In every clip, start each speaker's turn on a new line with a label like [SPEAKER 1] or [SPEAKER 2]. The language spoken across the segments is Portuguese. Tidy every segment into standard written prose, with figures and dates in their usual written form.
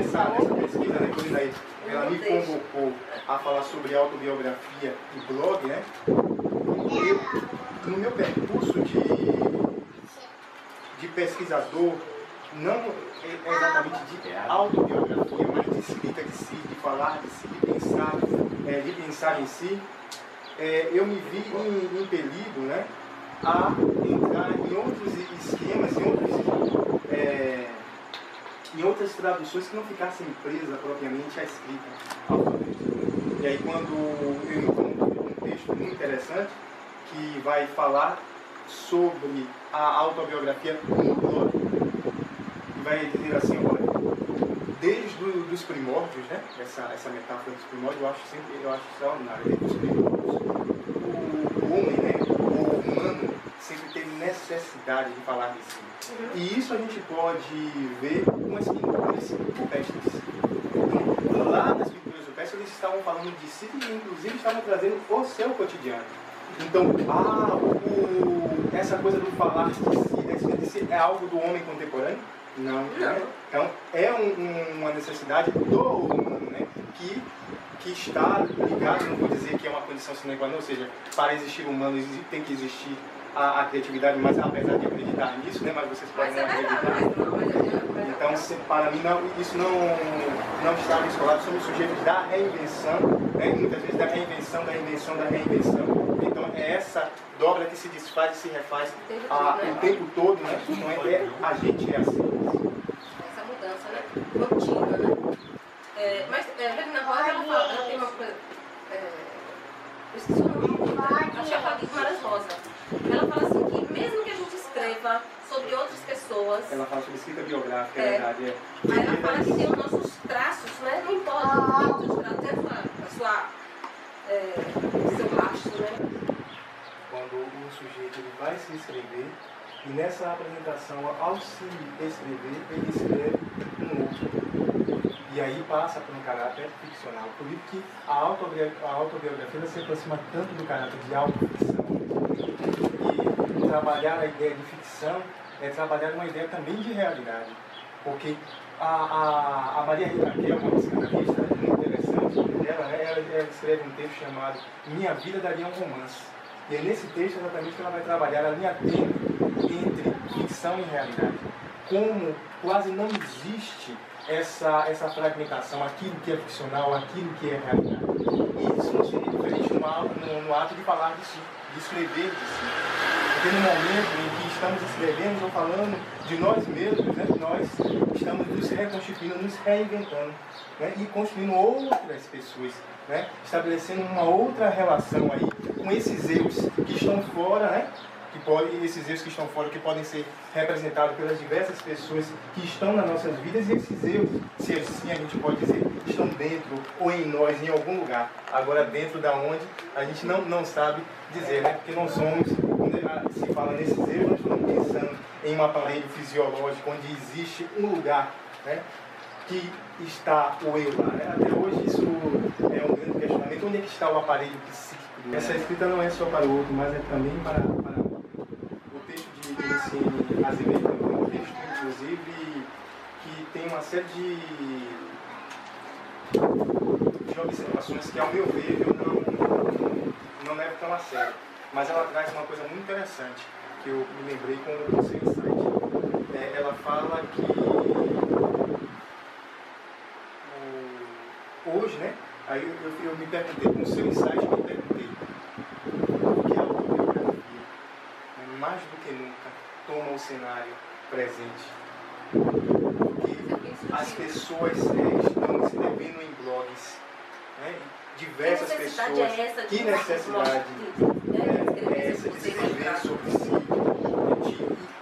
[SPEAKER 1] nessa pesquisa, né, quando ela me convocou a falar sobre autobiografia e blog, né, no meu percurso de pesquisador, não é exatamente de autobiografia, mas de escrita de si, de falar de si, de pensar em si, eu me vi impelido, né, a entrar em outros esquemas, em outras traduções que não ficassem presas propriamente à escrita alfabética. E aí quando eu encontro um texto muito interessante que vai falar sobre a autobiografia no blog, e vai dizer assim, olha, desde os primórdios, né, essa metáfora dos primórdios eu acho extraordinária. Desde os primórdios, o homem, né, o humano, sempre teve necessidade de falar de si. E isso a gente pode ver com as pinturas rupestres. Então, lá nas pinturas rupestres eles estavam falando de si e inclusive estavam trazendo o seu cotidiano. Então, essa coisa do falar de si, da escrita de si, é algo do homem contemporâneo? Não. Né? Então, é uma necessidade do humano, né? que está ligado, não vou dizer que é uma condição sine qua non, ou seja, para existir humano tem que existir a criatividade, mas apesar de acreditar nisso, né? Mas vocês podem não acreditar. Então, para mim, isso não está descolado, somos sujeitos da reinvenção, né? Muitas vezes da reinvenção, da invenção, da reinvenção. Então, é essa dobra que se desfaz e se refaz o tempo todo, né? Então, a gente é assim.
[SPEAKER 2] Essa mudança, né? Contínua, né? Mas Regina Rosa, ela tem uma coisa... eu esqueci o nome, acho que é a Guimarães Rosa. Ela fala assim que mesmo que a gente escreva sobre outras pessoas...
[SPEAKER 1] Ela fala sobre escrita biográfica, é verdade.
[SPEAKER 2] Aí ela fala que tem os nossos traços, né? Não importa o tipo de traço, até seu rastro, né?
[SPEAKER 1] Quando o sujeito ele vai se escrever, e nessa apresentação, ao se escrever, ele escreve um outro. E aí passa por um caráter ficcional. Por isso que a autobiografia ela se aproxima tanto do caráter de autoficção. E trabalhar a ideia de ficção é trabalhar uma ideia também de realidade. Porque a Maria Rita, que é uma psicanalista muito interessante, ela escreve um texto chamado Minha Vida Daria um Romance. E é nesse texto exatamente que ela vai trabalhar a linha tênue entre ficção e realidade. Como quase não existe essa fragmentação, aquilo que é ficcional, aquilo que é realidade. E isso não seria diferente no ato de falar de si, de escrever de si. Porque no momento em que estamos escrevendo ou falando de nós mesmos, né, nós estamos nos reconstituindo, nos reinventando, né, e construindo outras pessoas, né, estabelecendo uma outra relação aí com esses eus que estão fora, né, esses eus que estão fora, que podem ser representados pelas diversas pessoas que estão nas nossas vidas, e esses eus, se assim a gente pode dizer, estão dentro ou em nós, em algum lugar. Agora, dentro da onde, a gente não sabe dizer, né? Porque não somos, quando se fala nesses eus, nós estamos pensando em um aparelho fisiológico onde existe um lugar, né, que está o eu lá, né? Até hoje isso é um grande questionamento. Onde é que está o aparelho psíquico? Essa escrita não é só para o outro, mas é também para o texto de Ensine Azevedo, um texto, inclusive, que tem uma série de observações que, ao meu ver, eu não levo tão a sério. Mas ela traz uma coisa muito interessante, que eu me lembrei com o seu insight. Ela fala que hoje, né? Aí eu me perguntei, com o seu insight, me perguntei, por que a autobiografia, mais do que nunca, toma o cenário presente? Porque as pessoas estão escrevendo em blogs, né? Diversas pessoas. Que necessidade é essa de escrever sobre si?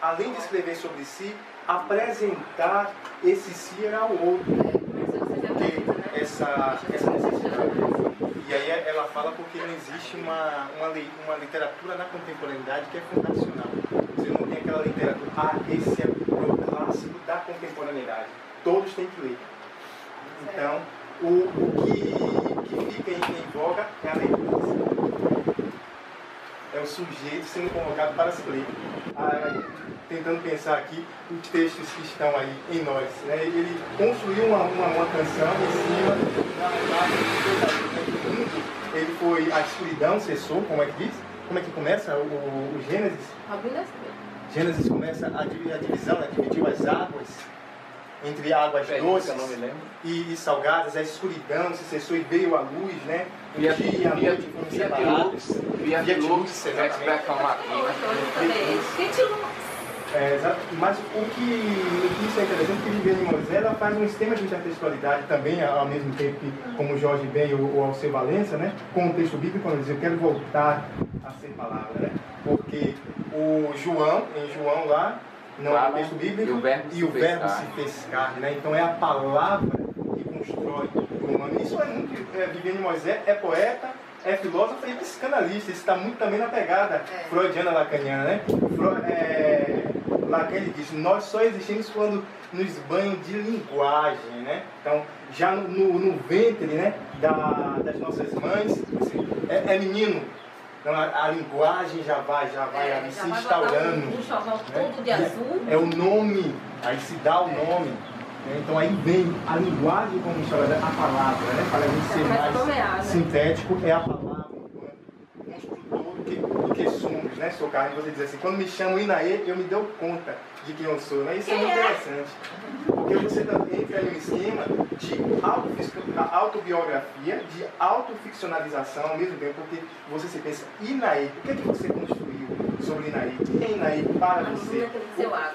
[SPEAKER 1] Além de escrever sobre si, apresentar esse si ao outro. Essa necessidade. E aí ela fala porque não existe uma literatura na contemporaneidade que é fundacional. Você não tem aquela literatura, esse é o clássico da contemporaneidade. Todos têm que ler. Então, o que fica em voga é a leitura. É o sujeito sendo convocado para se ler. Tentando pensar aqui os textos que estão aí em nós. Né? Ele construiu uma canção em cima da imagem do mundo. Ele foi, a escuridão cessou, como é que diz? Como é que começa o Gênesis? Gênesis começa a divisão, né? Dividiu as águas entre águas doces e salgadas, a escuridão se cessou e veio a luz, né? O dia e a noite foram separados. Fiat Lux, exatamente. Mas o que isso é interessante é que Viviane Moisés ela faz um esquema de intertextualidade também, ao mesmo tempo que, como o Jorge Ben ou Alceu Valença, né? Com o texto bíblico, quando ele diz, eu quero voltar a ser palavra, né? Porque o João, em João lá, não é o texto bíblico, e o verbo se fez carne, né? Então é a palavra que constrói o humano. Isso é muito... Viviane Moisés é poeta, é filósofa e psicanalista. Isso está muito também na pegada freudiana, lacaniana, né? Lacan ele diz, nós só existimos quando nos banham de linguagem, né? Então, já no ventre, né, das nossas mães, assim, é menino. Então, a linguagem já vai ali se instaurando.
[SPEAKER 2] Todo de azul.
[SPEAKER 1] É o nome, aí se dá o nome. Né? Então aí vem a linguagem como instaurada, a palavra, né? Para a gente ser mais sintético, é a palavra, construtor do que somos, né? Sou carne, você diz assim, quando me chamam Inaê, eu me dou conta de quem eu sou, né? Isso é muito interessante. Porque você entra em um esquema de autobiografia, de autoficcionalização ao mesmo tempo, porque você se pensa, Inaê, o que é que você construiu sobre Inaê? Quem é Inaê para você?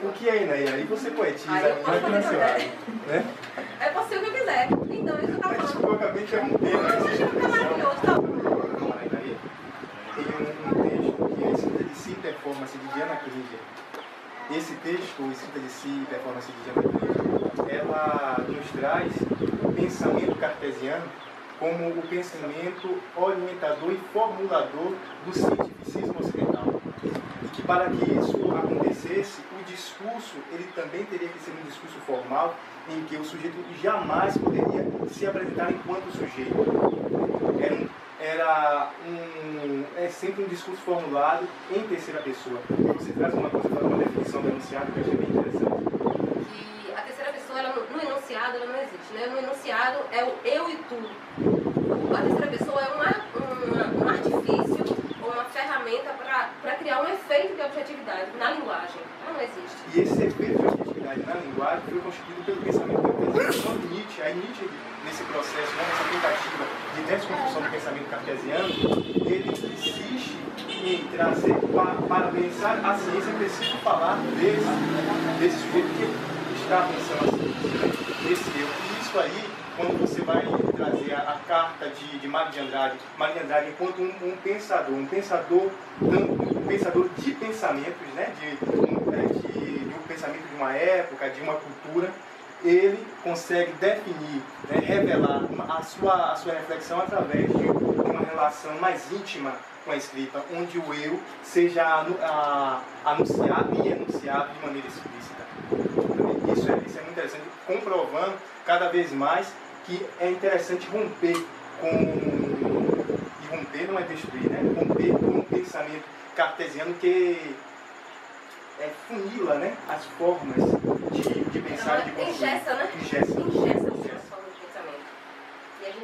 [SPEAKER 1] O que é Inaê? Aí você poetiza, não é que nasceu água, né?
[SPEAKER 2] É possível que eu quiser. Então, isso que eu tava falando.
[SPEAKER 1] Eu acabei de interromper, mas existe uma
[SPEAKER 2] maravilhoso, tá?
[SPEAKER 1] Tem um texto que é Escrita de Si, Performance, de Diana Krieger. Esse texto, Escrita de Si, Performance, de Diana Krieger, ela nos traz o pensamento cartesiano como o pensamento orientador e formulador do cientificismo ocidental. E que para que isso acontecesse, o discurso ele também teria que ser um discurso formal, em que o sujeito jamais poderia se apresentar enquanto sujeito. É sempre um discurso formulado em terceira pessoa. E você traz uma definição do enunciado que eu achei bem interessante.
[SPEAKER 2] Que a terceira pessoa, no enunciado, ela não existe. Né? No enunciado é o eu e tu. A terceira pessoa é um artifício ou uma ferramenta para criar um efeito de objetividade na linguagem. Ela não existe.
[SPEAKER 1] E esse efeito de objetividade na linguagem foi constituído pelo pensamento cartesiano de Nietzsche. Aí Nietzsche, nesse processo, nessa tentativa de desconstrução do pensamento cartesiano, ele insiste em trazer, para pensar a ciência, é preciso falar desse sujeito que está pensando assim, desse eu. E isso aí, quando você vai trazer a carta de Mário de Andrade enquanto um pensador de pensamentos, né, de um pensamento de uma época, de uma cultura, ele consegue definir, né, revelar a sua reflexão através de uma relação mais íntima com a escrita, onde o eu seja anunciado e enunciado de maneira explícita. Isso é muito interessante, comprovando cada vez mais que é interessante romper e romper não é destruir, né? Romper com um pensamento cartesiano que funila, né, as formas de pensar e de construir.
[SPEAKER 2] Engessa, né?
[SPEAKER 1] Engessa
[SPEAKER 2] as formas de pensamento.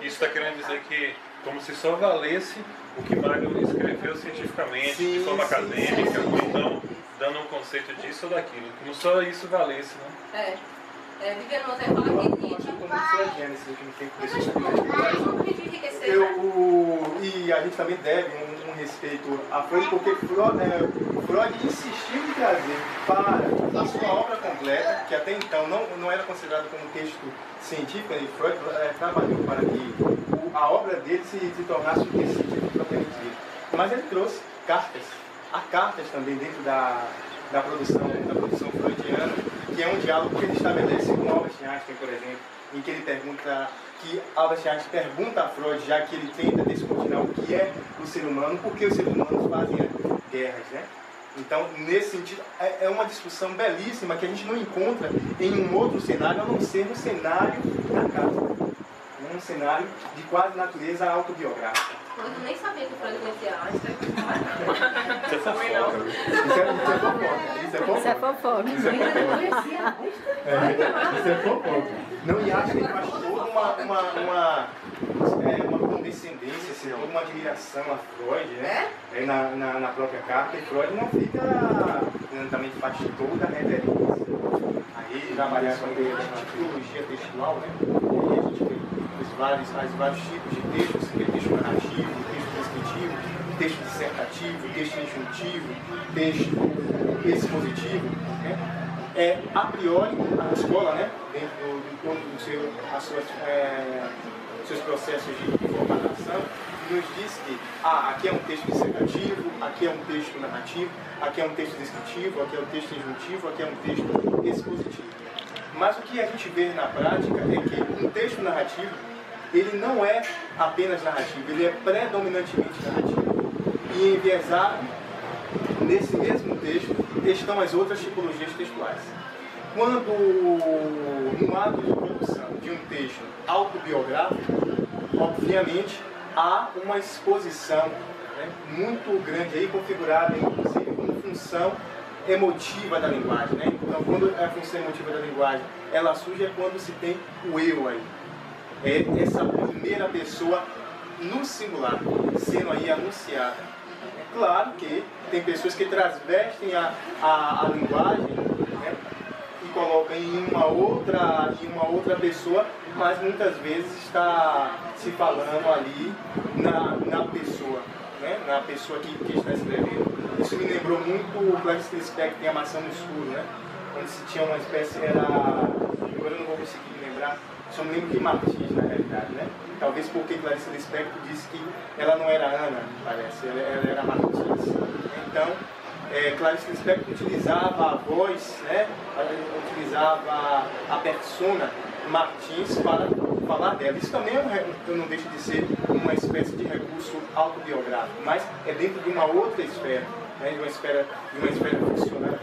[SPEAKER 3] Isso está querendo dizer que, como se só valesse o que Mário escreveu cientificamente, de forma acadêmica, ou então dando um conceito disso ou daquilo, como só isso valesse, né?
[SPEAKER 2] Viviane Moisés fala que Nietzsche...
[SPEAKER 1] E a gente também deve um respeito a Freud, porque Freud insistiu em trazer para a sua obra completa, que até então não era considerado como texto científico, e Freud trabalhou para que a obra dele se tornasse um texto científico propriamente dito. Mas ele trouxe cartas. Há cartas também dentro da produção freudiana, que é um diálogo que ele estabelece com Albert Einstein, por exemplo, em que ele pergunta, que Albert Einstein pergunta a Freud, já que ele tenta descortinar o que é o ser humano, por que os seres humanos fazem guerras, né? Então, nesse sentido, é uma discussão belíssima que a gente não encontra em um outro cenário, a não ser no cenário da casa, um cenário de quase natureza autobiográfica.
[SPEAKER 2] Mas eu nem sabia que o Freud conhecia Einstein.
[SPEAKER 3] Você tá fofoca.
[SPEAKER 1] Isso é fofoca.
[SPEAKER 4] Isso é fofoca.
[SPEAKER 1] Não, e acho que ele faz toda uma condescendência, assim, toda uma admiração a Freud, né? Na própria carta, e Freud não fica, também faz toda a reverência. Aí trabalhar com a tipologia textual, né? E aí a gente tem os vários tipos de textos, que é texto narrativo, texto descritivo, texto dissertativo, texto injuntivo, texto expositivo, né? A priori, a escola, né, dentro de todo o seus processos de formatação, nos diz que aqui é um texto dissertativo, aqui é um texto narrativo, aqui é um texto descritivo, aqui é um texto injuntivo, aqui é um texto expositivo. Mas o que a gente vê na prática é que um texto narrativo, ele não é apenas narrativo, ele é predominantemente narrativo. E enviesado nesse mesmo texto estão as outras tipologias textuais. Quando, no ato de produção de um texto autobiográfico, obviamente há uma exposição, né, muito grande aí, configurada inclusive como função emotiva da linguagem, né? Então, quando a função emotiva da linguagem ela surge é quando se tem o eu aí. É essa primeira pessoa no singular, sendo aí anunciada. É claro que tem pessoas que transvestem a linguagem, né, e colocam em uma outra pessoa, mas muitas vezes está se falando ali na pessoa, né, na pessoa que está escrevendo. Isso me lembrou muito o Clarice Lispector em A Maçã no Escuro, né, onde se tinha uma espécie, agora eu não vou conseguir me lembrar, só me lembro de Martins na realidade, né? Talvez porque Clarice Lispector disse que ela não era Ana, parece, ela era Martins. Então, Clarice Lispector utilizava a voz, né? Utilizava a persona Martins para falar dela. Isso também não deixa de ser uma espécie de recurso autobiográfico, mas é dentro de uma outra esfera, né? de uma esfera ficcional,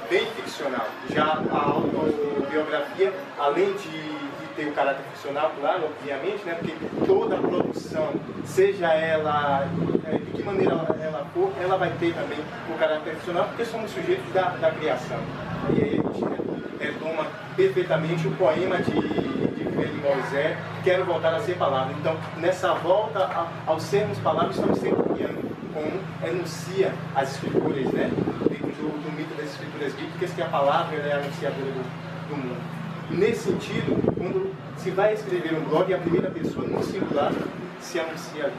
[SPEAKER 1] bem ficcional. Já a autobiografia, além de ter o caráter ficcional, claro, obviamente, né? Porque toda a produção, seja ela de que maneira ela for, ela vai ter também o caráter ficcional, porque somos sujeitos da criação. E aí a gente retoma perfeitamente o poema de Moisés, Quero Voltar a Ser Palavra. Então, nessa volta ao sermos palavras, estamos sempre criando, como enuncia as escrituras, né? Dentro do mito das escrituras bíblicas, que a palavra é a anunciadora do mundo. Nesse sentido, quando se vai escrever um blog, a primeira pessoa no singular se anuncia.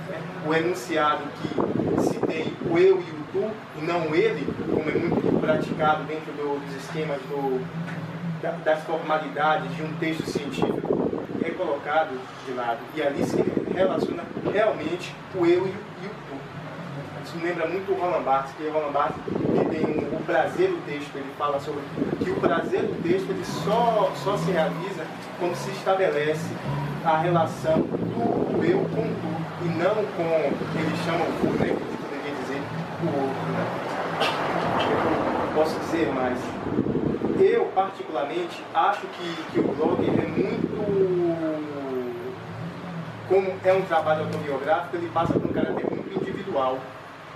[SPEAKER 1] Né? O enunciado que se tem o eu e o tu, e não o ele, como é muito praticado dentro dos esquemas das formalidades de um texto científico, é colocado de lado. E ali se relaciona realmente o eu e o tu. Isso me lembra muito o Roland Barthes, que tem o prazer do texto. Ele fala sobre que o prazer do texto ele só se realiza quando se estabelece a relação do eu com o tu, e não com, eles chamam o né, que eu poderia dizer o outro. Né? Eu posso dizer mais. Eu, particularmente, acho que o blog é muito... Como é um trabalho autobiográfico, ele passa por um caráter muito individual.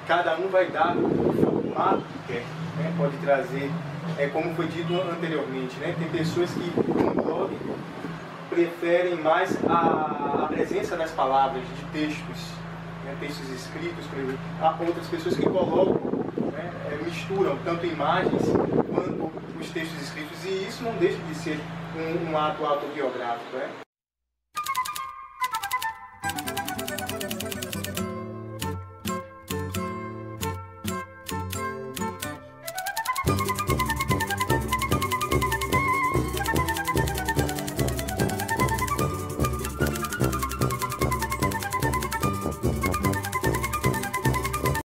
[SPEAKER 1] Cada um vai dar o formato que quer, né? Pode trazer, como foi dito anteriormente, né? Tem pessoas que no blog preferem mais a presença das palavras, de textos, né? Textos escritos, por exemplo. Há outras pessoas que colocam, né? Misturam tanto imagens quanto os textos escritos, e isso não deixa de ser um ato autobiográfico, né?